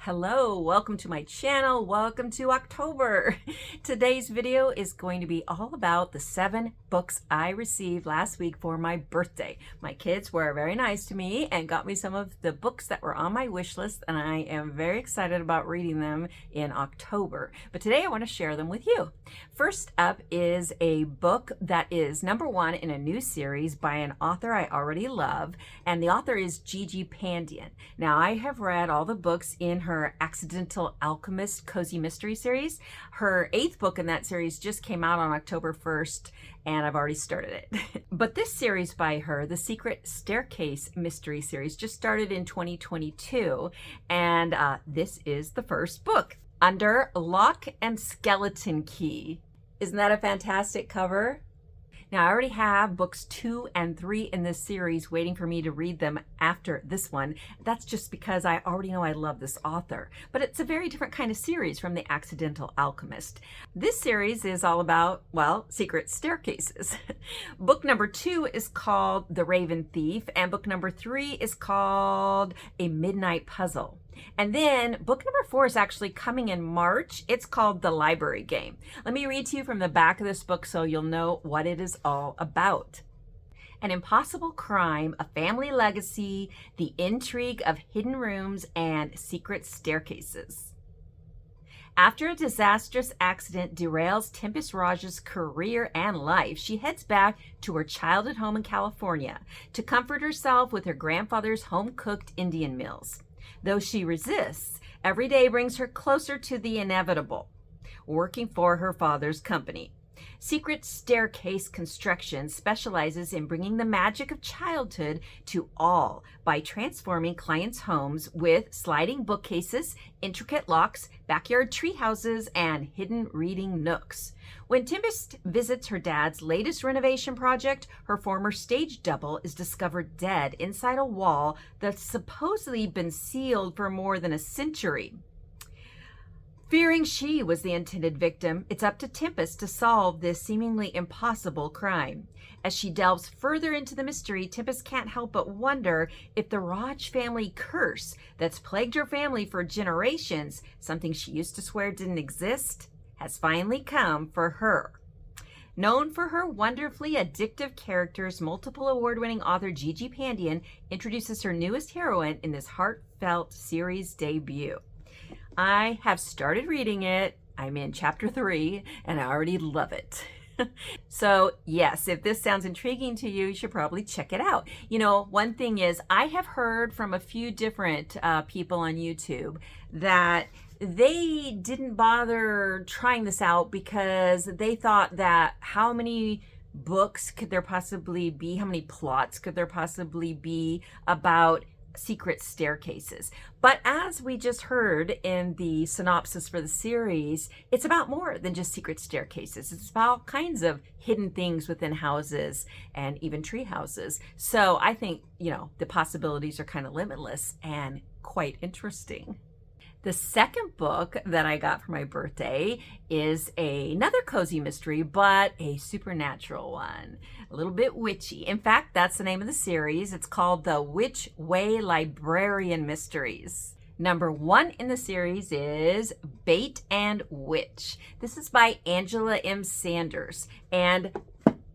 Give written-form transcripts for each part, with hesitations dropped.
Hello, welcome to my channel. Welcome to October. Today's video is going to be all about the 7 books I received last week for my birthday. My kids were very nice to me and got me some of the books that were on my wish list, and I am very excited about reading them in October. But today I want to share them with you. First up is a book that is #1 in a new series by an author I already love, and the author is Gigi Pandian. Now, I have read all the books in her Accidental Alchemist Cozy Mystery series. Her 8th book in that series just came out on October 1st, and I've already started it. But this series by her, the Secret Staircase Mystery series, just started in 2022, and this is the first book, Under Lock and Skeleton Key. Isn't that a fantastic cover? Now, I already have books 2 and 3 in this series waiting for me to read them after this one. That's just because I already know I love this author. But it's a very different kind of series from The Accidental Alchemist. This series is all about, well, secret staircases. Book number 2 is called The Raven Thief, and book number 3 is called A Midnight Puzzle. And then book number 4 is actually coming in March. It's called The Library Game. Let me read to you from the back of this book so you'll know what it is all about. An impossible crime, a family legacy, the intrigue of hidden rooms, and secret staircases. After a disastrous accident derails Tempest Raj's career and life, she heads back to her childhood home in California to comfort herself with her grandfather's home-cooked Indian meals. Though she resists, every day brings her closer to the inevitable, working for her father's company. Secret Staircase Construction specializes in bringing the magic of childhood to all by transforming clients' homes with sliding bookcases, intricate locks, backyard treehouses, and hidden reading nooks. When Tempest visits her dad's latest renovation project, her former stage double is discovered dead inside a wall that's supposedly been sealed for more than a century. Fearing she was the intended victim, it's up to Tempest to solve this seemingly impossible crime. As she delves further into the mystery, Tempest can't help but wonder if the Raj family curse that's plagued her family for generations, something she used to swear didn't exist, has finally come for her. Known for her wonderfully addictive characters, multiple award-winning author Gigi Pandian introduces her newest heroine in this heartfelt series debut. I have started reading it. I'm in chapter 3, and I already love it. So yes, if this sounds intriguing to you, you should probably check it out. You know, one thing is, I have heard from a few different people on YouTube that they didn't bother trying this out because they thought that how many books could there possibly be, how many plots could there possibly be about secret staircases. But as we just heard in the synopsis for the series, it's about more than just secret staircases. It's about all kinds of hidden things within houses and even tree houses. So I think, you know, the possibilities are kind of limitless and quite interesting. The second book that I got for my birthday is another cozy mystery, but a supernatural one, a little bit witchy. In fact, that's the name of the series. It's called the Witch Way Librarian Mysteries. #1 in the series is Bait and Witch. This is by Angela M. Sanders. And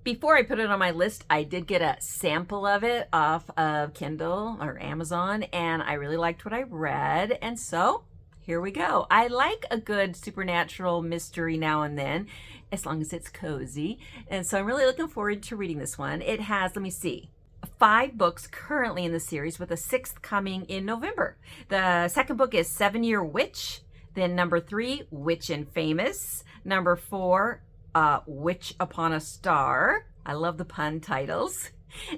before I put it on my list, I did get a sample of it off of Kindle or Amazon, and I really liked what I read. And so here we go. I like a good supernatural mystery now and then, as long as it's cozy. And so I'm really looking forward to reading this one. It has, let me see, 5 books currently in the series, with a 6th coming in November. The second book is 7-Year Witch. Then #3, Witch and Famous. #4, Witch Upon a Star. I love the pun titles.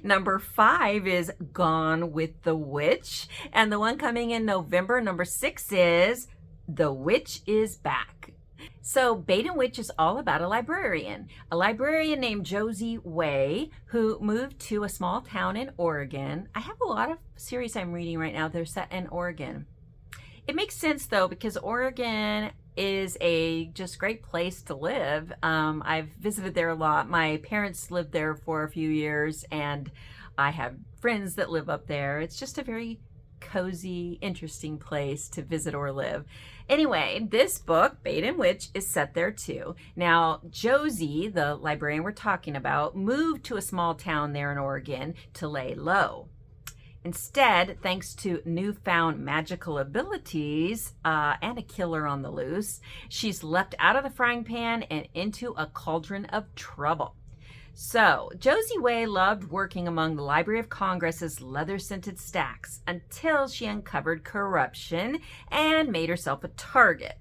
#5 is Gone with the Witch. And the one coming in November, #6, is The Witch is Back. So Bait and Witch is all about a librarian named Josie Way, who moved to a small town in Oregon. I have a lot of series I'm reading right now. They're set in Oregon. It makes sense though, because Oregon is a just great place to live. I've visited there a lot. My parents lived there for a few years, and I have friends that live up there. It's just a very cozy, interesting place to visit or live. Anyway, this book, Bait and Witch, is set there too. Now, Josie, the librarian we're talking about, moved to a small town there in Oregon to lay low. Instead, thanks to newfound magical abilities and a killer on the loose, she's leapt out of the frying pan and into a cauldron of trouble. So, Josie Way loved working among the Library of Congress's leather-scented stacks until she uncovered corruption and made herself a target.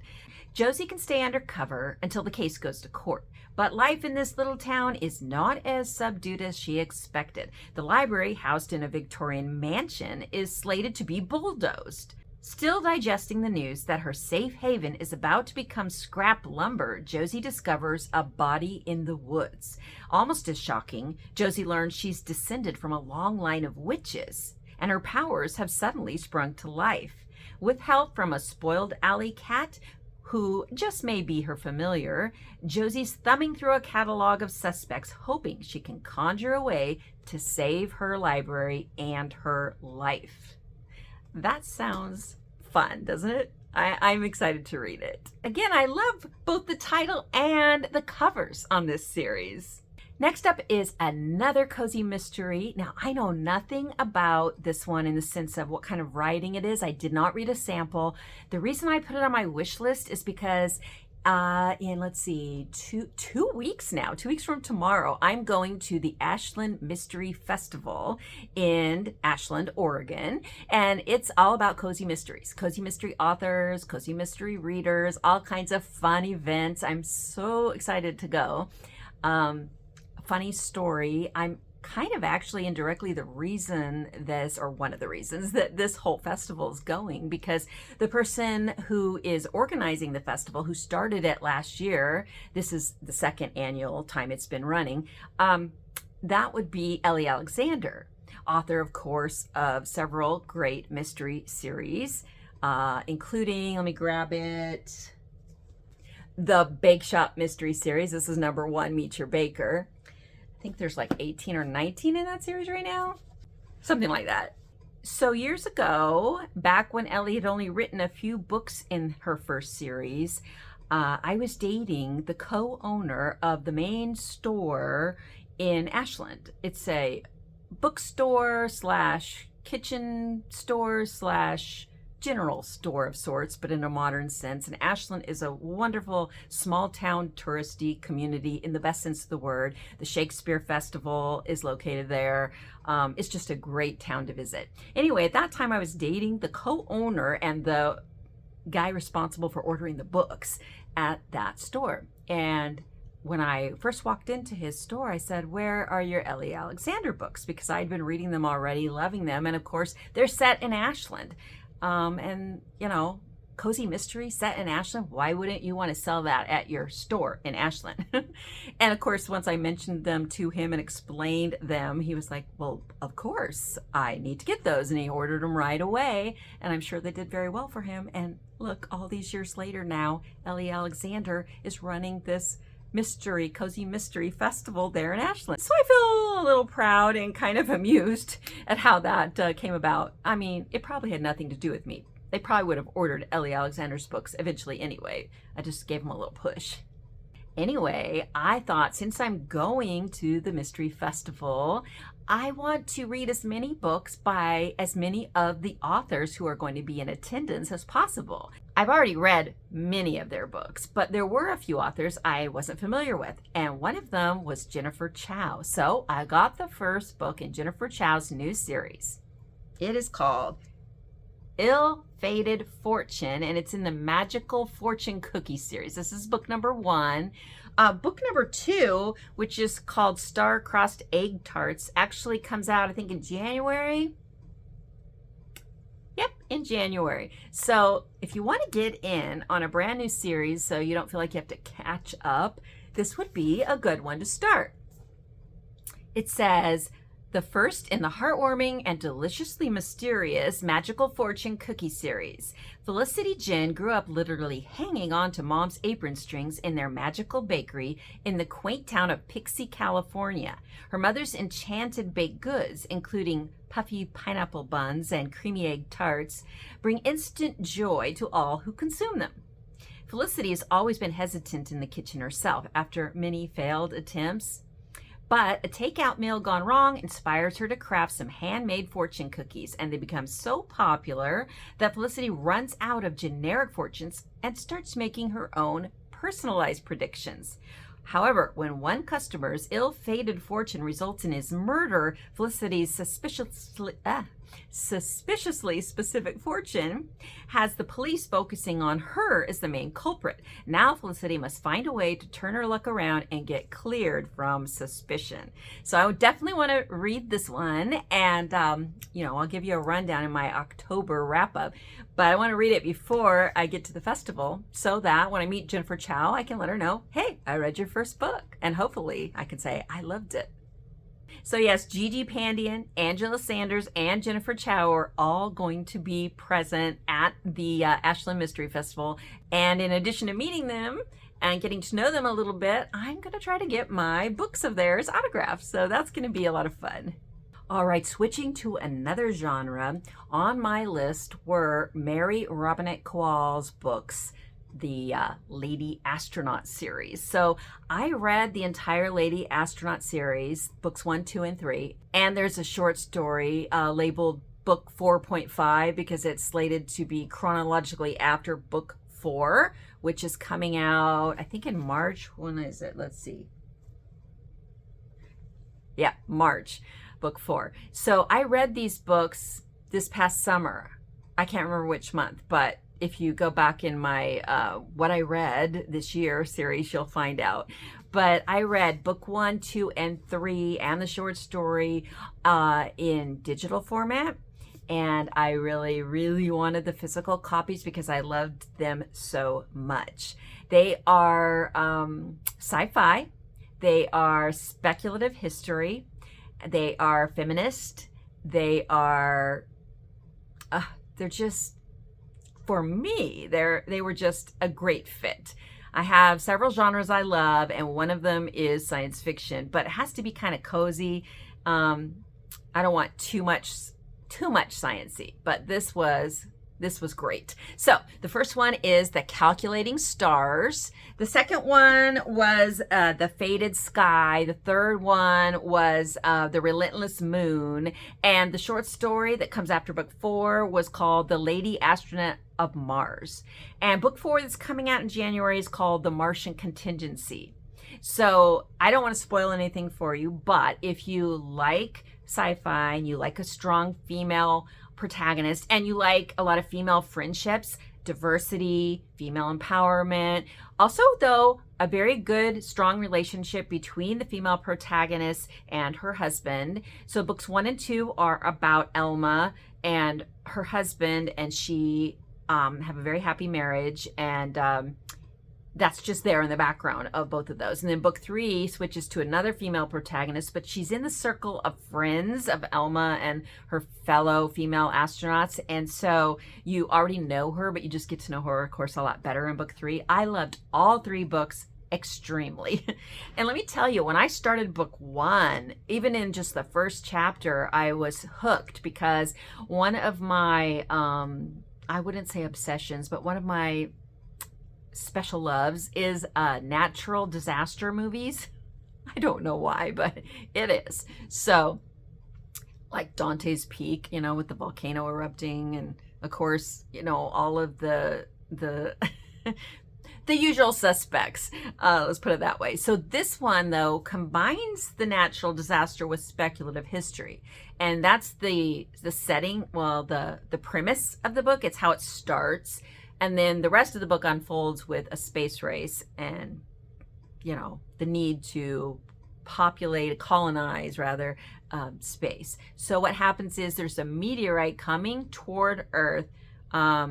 Josie can stay undercover until the case goes to court. But life in this little town is not as subdued as she expected. The library, housed in a Victorian mansion, is slated to be bulldozed. Still digesting the news that her safe haven is about to become scrap lumber, Josie discovers a body in the woods. Almost as shocking, Josie learns she's descended from a long line of witches, and her powers have suddenly sprung to life. With help from a spoiled alley cat, who just may be her familiar, Josie's thumbing through a catalog of suspects, hoping she can conjure a way to save her library and her life. That sounds fun, doesn't it? I'm excited to read it. Again, I love both the title and the covers on this series. Next up is another cozy mystery. Now, I know nothing about this one in the sense of what kind of writing it is. I did not read a sample. The reason I put it on my wish list is because let's see, two weeks now, 2 weeks from tomorrow, I'm going to the Ashland Mystery Festival in Ashland, Oregon, and it's all about cozy mysteries, cozy mystery authors, cozy mystery readers, all kinds of fun events. I'm so excited to go. Funny story, I'm kind of actually indirectly the reason this, or one of the reasons that this whole festival is going, because the person who is organizing the festival, who started it last year, this is the second annual time it's been running, that would be Ellie Alexander, author, of course, of several great mystery series, including, let me grab it, the Bake Shop Mystery Series. This is number 1, Meet Your Baker. I think there's like 18 or 19 in that series right now. Something like that. So years ago, back when Ellie had only written a few books in her first series, I was dating the co-owner of the main store in Ashland. It's a bookstore slash kitchen store slash general store of sorts, but in a modern sense. And Ashland is a wonderful small town touristy community in the best sense of the word. The Shakespeare Festival is located there. It's just a great town to visit. Anyway, at that time I was dating the co-owner and the guy responsible for ordering the books at that store. And when I first walked into his store, I said, "Where are your Ellie Alexander books?" Because I'd been reading them already, loving them. And of course, they're set in Ashland. And, you know, cozy mystery set in Ashland. Why wouldn't you want to sell that at your store in Ashland? And of course, once I mentioned them to him and explained them, he was like, "Well, of course, I need to get those." And he ordered them right away. And I'm sure they did very well for him. And look, all these years later now, Ellie Alexander is running this cozy mystery festival there in Ashland. So I feel a little proud and kind of amused at how that came about. I mean, it probably had nothing to do with me. They probably would have ordered Ellie Alexander's books eventually anyway. I just gave them a little push. Anyway, I thought since I'm going to the Mystery Festival, I want to read as many books by as many of the authors who are going to be in attendance as possible. I've already read many of their books, but there were a few authors I wasn't familiar with, and one of them was Jennifer Chow. So I got the first book in Jennifer Chow's new series. It is called Ill-Fated Fortune, and it's in the Magical Fortune Cookie series. This is book number 1. Book number 2, which is called Star-Crossed Egg Tarts, actually comes out, I think, in January. Yep, in January. So if you want to get in on a brand new series so you don't feel like you have to catch up, this would be a good one to start. It says, the first in the heartwarming and deliciously mysterious Magical Fortune Cookie series. Felicity Jen grew up literally hanging on to Mom's apron strings in their magical bakery in the quaint town of Pixie, California. Her mother's enchanted baked goods, including puffy pineapple buns and creamy egg tarts bring instant joy to all who consume them. Felicity has always been hesitant in the kitchen herself after many failed attempts, but a takeout meal gone wrong inspires her to craft some handmade fortune cookies, and they become so popular that Felicity runs out of generic fortunes and starts making her own personalized predictions. However, when one customer's ill-fated fortune results in his murder, Felicity's suspiciously specific fortune has the police focusing on her as the main culprit. Now Felicity must find a way to turn her luck around and get cleared from suspicion. So I would definitely want to read this one, and I'll give you a rundown in my October wrap-up, but I want to read it before I get to the festival so that when I meet Jennifer Chow, I can let her know, hey, I read your first book, and hopefully I can say I loved it. So yes, Gigi Pandian, Angela Sanders, and Jennifer Chow are all going to be present at the Ashland Mystery Festival. And in addition to meeting them and getting to know them a little bit, I'm going to try to get my books of theirs autographed. So that's going to be a lot of fun. All right, switching to another genre, on my list were Mary Robinette Kowal's books, the Lady Astronaut series. So I read the entire Lady Astronaut series, books 1, 2, and 3, and there's a short story labeled book 4.5 because it's slated to be chronologically after book 4, which is coming out, I think in March. When is it? Let's see. Yeah, March, book 4. So I read these books this past summer. I can't remember which month, but if you go back in my what I read this year series, you'll find out. But I read book 1, 2, and 3 and the short story in digital format. And I really, really wanted the physical copies because I loved them so much. They are sci-fi. They are speculative history. They are feminist. They are, they're just, for me, they were just a great fit. I have several genres I love, and one of them is science fiction, but it has to be kind of cozy. I don't want too much sciencey, but this was great. So the first one is The Calculating Stars. The second one was The Faded Sky. The third one was The Relentless Moon. And the short story that comes after book 4 was called The Lady Astronaut of Mars. And book 4 that's coming out in January is called The Martian Contingency. So I don't want to spoil anything for you, but if you like sci-fi and you like a strong female protagonist and you like a lot of female friendships, diversity, female empowerment, also though a very good strong relationship between the female protagonist and her husband. So books 1 and 2 are about Elma and her husband, and she have a very happy marriage, and that's just there in the background of both of those. And then book 3 switches to another female protagonist, but she's in the circle of friends of Elma and her fellow female astronauts. And so you already know her, but you just get to know her, of course, a lot better in book 3. I loved all 3 books extremely. And let me tell you, when I started book 1, even in just the first chapter, I was hooked because one of my, I wouldn't say obsessions, but one of my special loves is natural disaster movies. I don't know why, but it is. So like Dante's Peak, with the volcano erupting, and of course, all of the the usual suspects, let's put it that way. So this one though combines the natural disaster with speculative history, and that's the setting, well, the premise of the book. It's how it starts. And then the rest of the book unfolds with a space race and, the need to colonize space. So what happens is there's a meteorite coming toward Earth. I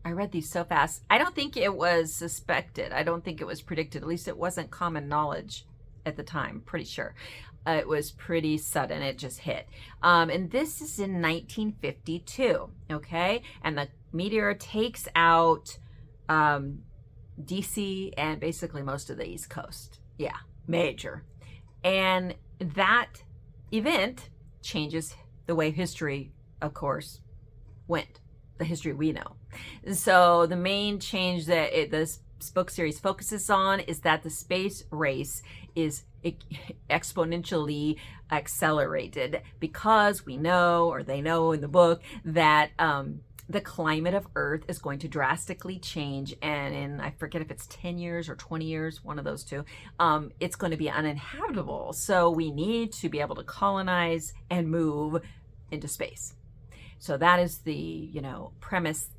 read these so fast. I don't think it was suspected. I don't think it was predicted. At least it wasn't common knowledge at the time, pretty sure. It was pretty sudden. It just hit. And this is in 1952, okay? And the meteor takes out DC and basically most of the East Coast. Yeah, major. And that event changes the way history, of course, went, the history we know. So the main change that this book series focuses on is that the space race is exponentially accelerated because we know, or they know in the book, that the climate of Earth is going to drastically change, and in, I forget if it's 10 years or 20 years, one of those two, it's going to be uninhabitable. So we need to be able to colonize and move into space. So that is the, premise.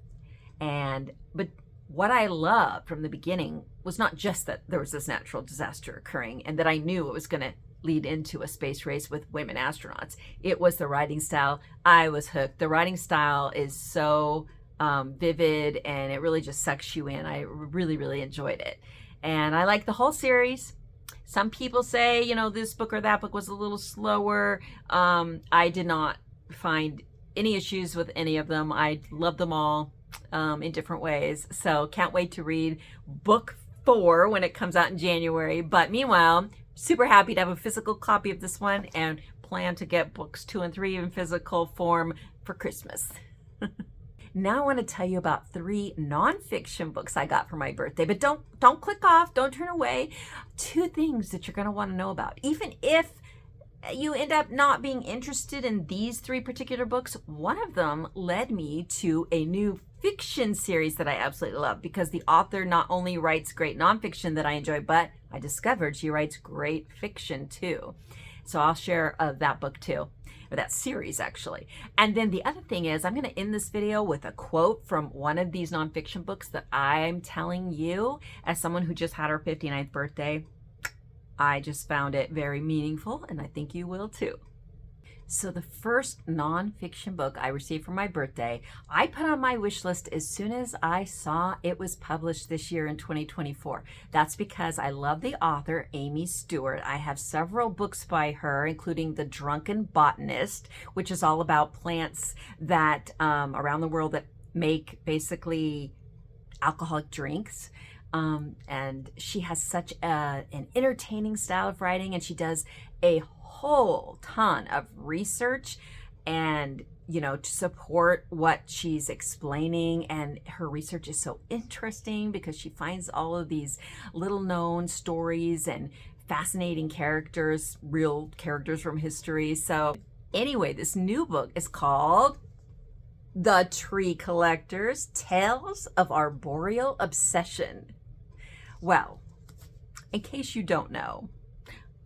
But what I loved from the beginning was not just that there was this natural disaster occurring and that I knew it was going to lead into a space race with women astronauts. It was the writing style. I was hooked. The writing style is so vivid, and it really just sucks you in. I really, really enjoyed it. And I like the whole series. Some people say, this book or that book was a little slower. I did not find any issues with any of them. I love them all in different ways. So can't wait to read book 4 when it comes out in January. But meanwhile, super happy to have a physical copy of this one and plan to get books 2 and 3 in physical form for Christmas. Now I want to tell you about 3 nonfiction books I got for my birthday, but don't click off, don't turn away. 2 things that you're going to want to know about. Even if you end up not being interested in these 3 particular books, one of them led me to a new fiction series that I absolutely love, because the author not only writes great nonfiction that I enjoy, but I discovered she writes great fiction too. So I'll share that book too, or that series actually. And then the other thing is, I'm going to end this video with a quote from one of these nonfiction books that I'm telling you, as someone who just had her 59th birthday, I just found it very meaningful, and I think you will too. So the first nonfiction book I received for my birthday, I put on my wish list as soon as I saw it was published this year in 2024. That's because I love the author, Amy Stewart. I have several books by her, including The Drunken Botanist, which is all about plants that around the world that make basically alcoholic drinks. And she has such an entertaining style of writing, and she does a whole ton of research and to support what she's explaining. And her research is so interesting because she finds all of these little known stories and fascinating characters, real characters from history. So anyway, this new book is called The Tree Collectors: Tales of Arboreal Obsession. Well, in case you don't know,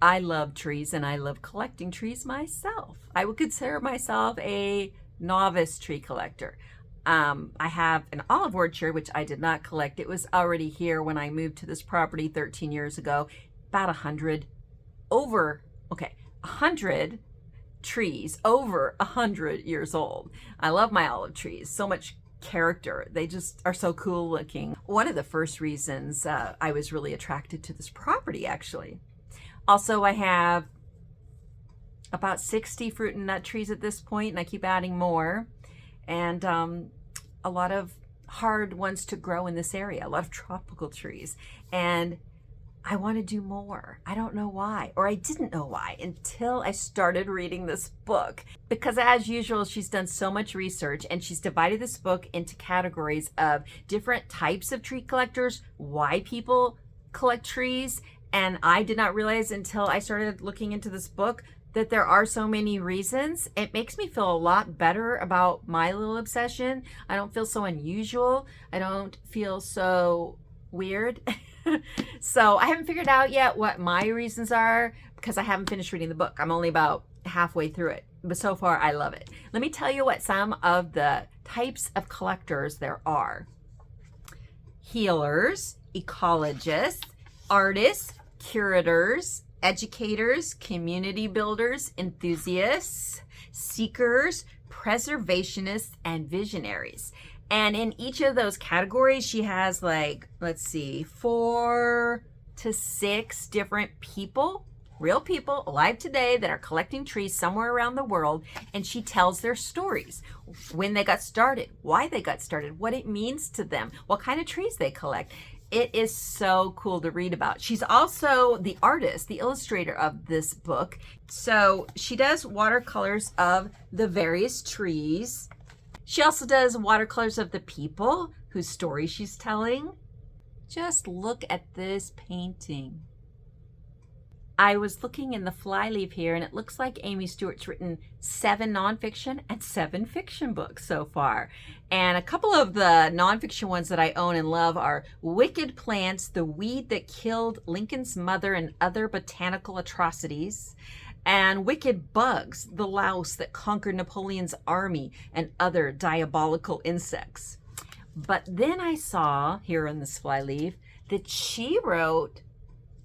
I love trees and I love collecting trees myself. I would consider myself a novice tree collector. I have an olive orchard, which I did not collect. It was already here when I moved to this property 13 years ago. About 100 trees over 100 years old. I love my olive trees. So much character. They just are so cool looking. One of the first reasons I was really attracted to this property, actually. Also, I have about 60 fruit and nut trees at this point, and I keep adding more. And a lot of hard ones to grow in this area, a lot of tropical trees. And I want to do more. I don't know why, or I didn't know why until I started reading this book. Because as usual, she's done so much research, and she's divided this book into categories of different types of tree collectors, why people collect trees. And I did not realize until I started looking into this book that there are so many reasons. It makes me feel a lot better about my little obsession. I don't feel so unusual. I don't feel so weird. So I haven't figured out yet what my reasons are, because I haven't finished reading the book. I'm only about halfway through it, but so far I love it. Let me tell you what some of the types of collectors there are. Healers, ecologists, artists, curators, educators, community builders, enthusiasts, seekers, preservationists, and visionaries. And in each of those categories, she has 4 to 6 different people, real people alive today that are collecting trees somewhere around the world. And she tells their stories, when they got started, why they got started, what it means to them, what kind of trees they collect. It is so cool to read about. She's also the artist, the illustrator of this book. So she does watercolors of the various trees. She also does watercolors of the people whose story she's telling. Just look at this painting. I was looking in the flyleaf here, and it looks like Amy Stewart's written 7 nonfiction and 7 fiction books so far. And a couple of the nonfiction ones that I own and love are Wicked Plants, The Weed That Killed Lincoln's Mother and Other Botanical Atrocities, and Wicked Bugs, The Louse That Conquered Napoleon's Army and Other Diabolical Insects. But then I saw here in this flyleaf that she wrote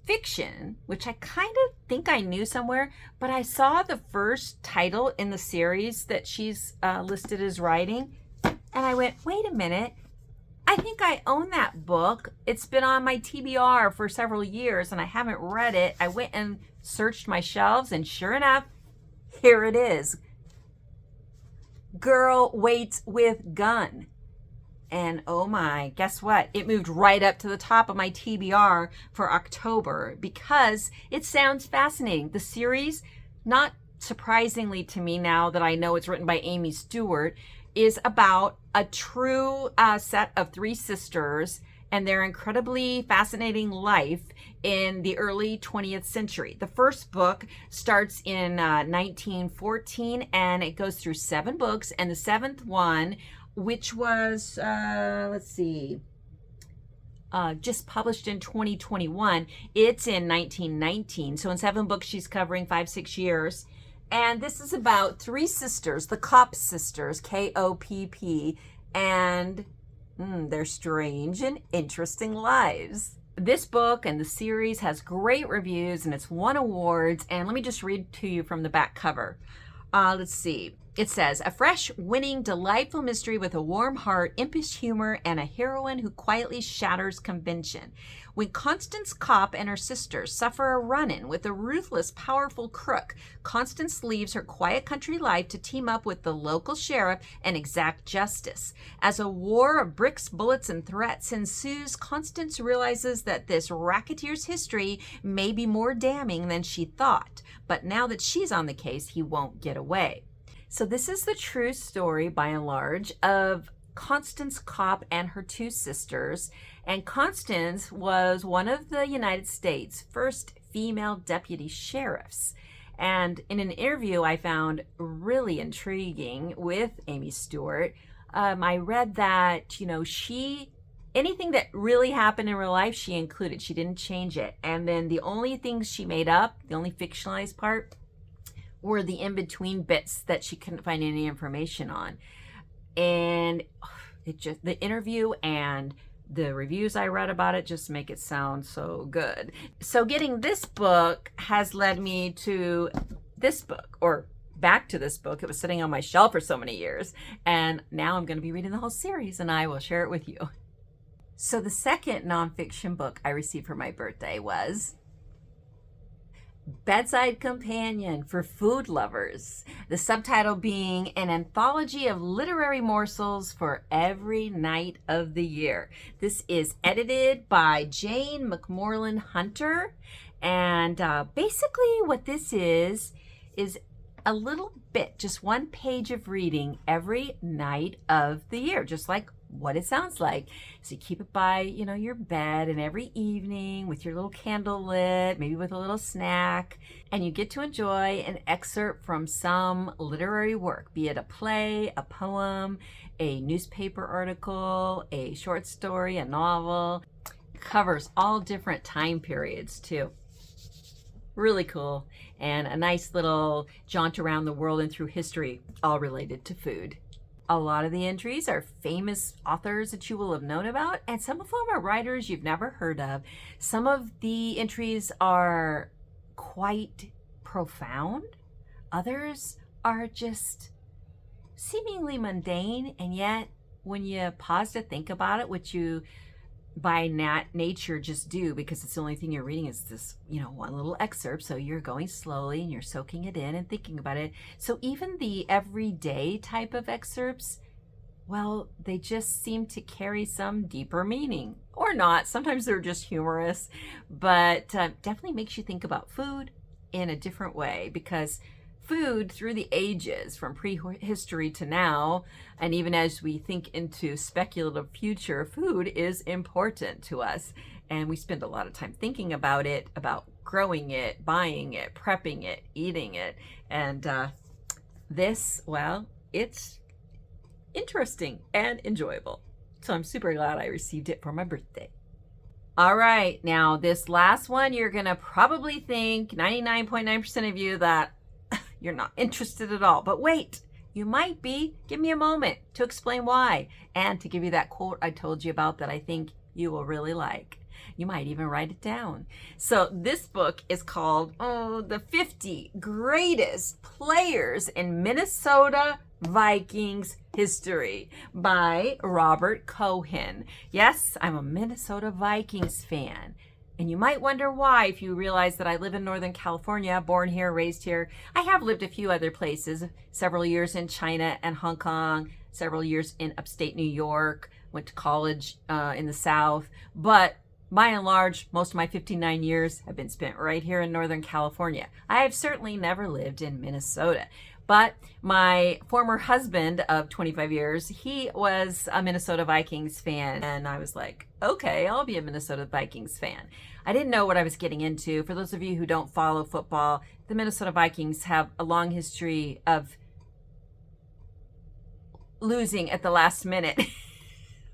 fiction, which I kind of think I knew somewhere, but I saw the first title in the series that she's listed as writing, and I went, wait a minute, I think I own that book. It's been on my TBR for several years, and I haven't read it. I went and searched my shelves, and sure enough, here it is. Girl Waits with Gun. And oh my, guess what? It moved right up to the top of my TBR for October because it sounds fascinating. The series, not surprisingly to me now that I know it's written by Amy Stewart, is about a true set of 3 sisters and their incredibly fascinating life in the early 20th century. The first book starts in 1914 and it goes through 7 books, and the 7th one, which was, just published in 2021. It's in 1919. So in 7 books, she's covering 5-6 years. And this is about 3 sisters, the Kopp sisters, K-O-P-P, and their strange and interesting lives. This book and the series has great reviews and it's won awards. And let me just read to you from the back cover. Let's see. It says, a fresh, winning, delightful mystery with a warm heart, impish humor, and a heroine who quietly shatters convention. When Constance Kopp and her sisters suffer a run-in with a ruthless, powerful crook, Constance leaves her quiet country life to team up with the local sheriff and exact justice. As a war of bricks, bullets, and threats ensues, Constance realizes that this racketeer's history may be more damning than she thought. But now that she's on the case, he won't get away. So this is the true story, by and large, of Constance Kopp and her 2 sisters. And Constance was one of the United States' first female deputy sheriffs. And in an interview I found really intriguing with Amy Stewart, I read that, anything that really happened in real life, she included. She didn't change it. And then the only things she made up, the only fictionalized part, were the in-between bits that she couldn't find any information on. And the interview and the reviews I read about it just make it sound so good. So getting this book has led me to this book, or back to this book. It was sitting on my shelf for so many years, and now I'm going to be reading the whole series, and I will share it with you. So the second nonfiction book I received for my birthday was Bedside Companion for Food Lovers, the subtitle being an anthology of literary morsels for every night of the year. This is edited by Jane McMorland Hunter, and basically what this is a little bit, just 1 page of reading every night of the year, just like what it sounds like. So you keep it by, your bed, and every evening with your little candle lit, maybe with a little snack, and you get to enjoy an excerpt from some literary work, be it a play, a poem, a newspaper article, a short story, a novel. It covers all different time periods too. Really cool. And a nice little jaunt around the world and through history, all related to food. A lot of the entries are famous authors that you will have known about, and some of them are writers you've never heard of. Some of the entries are quite profound. Others are just seemingly mundane, and yet when you pause to think about it, which you by nature just do, because it's the only thing you're reading is this, 1 little excerpt. So you're going slowly and you're soaking it in and thinking about it. So even the everyday type of excerpts, well, they just seem to carry some deeper meaning, or or not. Sometimes they're just humorous, but definitely makes you think about food in a different way, because food through the ages, from prehistory to now, and even as we think into speculative future, food is important to us. And we spend a lot of time thinking about it, about growing it, buying it, prepping it, eating it. And this, well, it's interesting and enjoyable. So I'm super glad I received it for my birthday. All right, now this last one, you're gonna probably think, 99.9% of you, that you're not interested at all. But wait, you might be. Give me a moment to explain why, and to give you that quote I told you about that I think you will really like. You might even write it down. So this book is called The 50 Greatest Players in Minnesota Vikings History by Robert Cohen. Yes, I'm a Minnesota Vikings fan. And you might wonder why, if you realize that I live in Northern California, born here, raised here. I have lived a few other places, several years in China and Hong Kong, several years in upstate New York, went to college in the South. But by and large, most of my 59 years have been spent right here in Northern California. I have certainly never lived in Minnesota. But my former husband of 25 years, he was a Minnesota Vikings fan. And I was like, okay, I'll be a Minnesota Vikings fan. I didn't know what I was getting into. For those of you who don't follow football, the Minnesota Vikings have a long history of losing at the last minute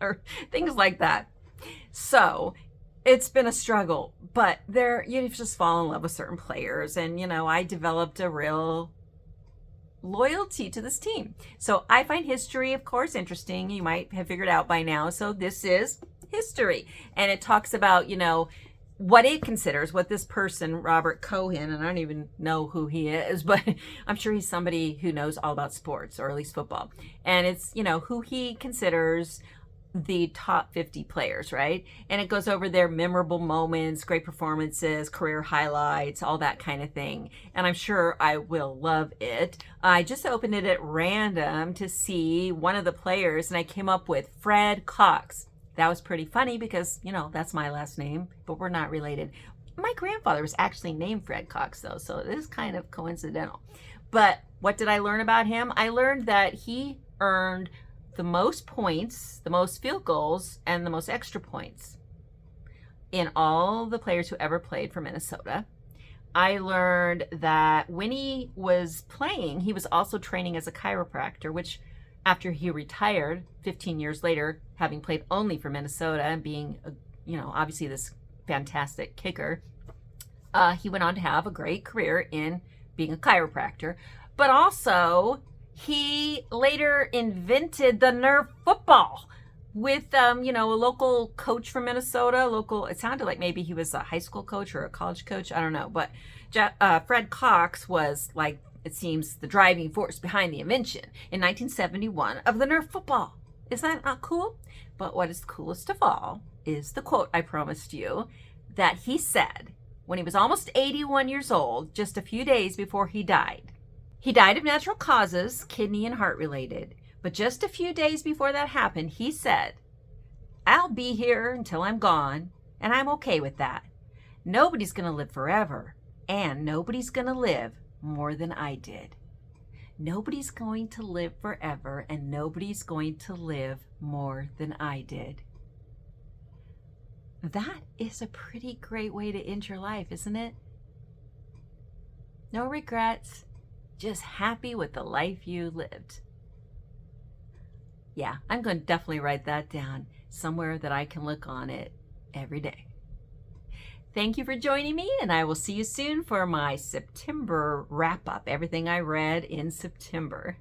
or things like that. So it's been a struggle, but you just fall in love with certain players. And, I developed a real loyalty to this team. So I find history, of course, interesting. You might have figured out by now. So this is history. And it talks about, what it considers, what this person, Robert Cohen, and I don't even know who he is, but I'm sure he's somebody who knows all about sports, or at least football. And it's, who he considers the top 50 players, right? And it goes over their memorable moments, great performances, career highlights, all that kind of thing. And I'm sure I will love it. I just opened it at random to see one of the players, and I came up with Fred Cox. That was pretty funny because, that's my last name, but we're not related. My grandfather was actually named Fred Cox, though, so it is kind of coincidental. But what did I learn about him? I learned that he earned the most points, the most field goals, and the most extra points in all the players who ever played for Minnesota. I learned that when he was playing, he was also training as a chiropractor, which after he retired 15 years later, having played only for Minnesota and being, obviously this fantastic kicker, he went on to have a great career in being a chiropractor. But also, he later invented the Nerf football with, a local coach from Minnesota. It sounded like maybe he was a high school coach or a college coach. I don't know. But Fred Cox was, like, it seems, the driving force behind the invention in 1971 of the Nerf football. Is that not cool? But what is coolest of all is the quote I promised you that he said when he was almost 81 years old, just a few days before he died. He died of natural causes, kidney and heart related. But just a few days before that happened, he said, "I'll be here until I'm gone, and I'm okay with that. Nobody's going to live forever, and nobody's going to live more than I did. Nobody's going to live forever, and nobody's going to live more than I did." That is a pretty great way to end your life, isn't it? No regrets. Just happy with the life you lived. Yeah, I'm going to definitely write that down somewhere that I can look on it every day. Thank you for joining me, and I will see you soon for my September wrap-up, everything I read in September.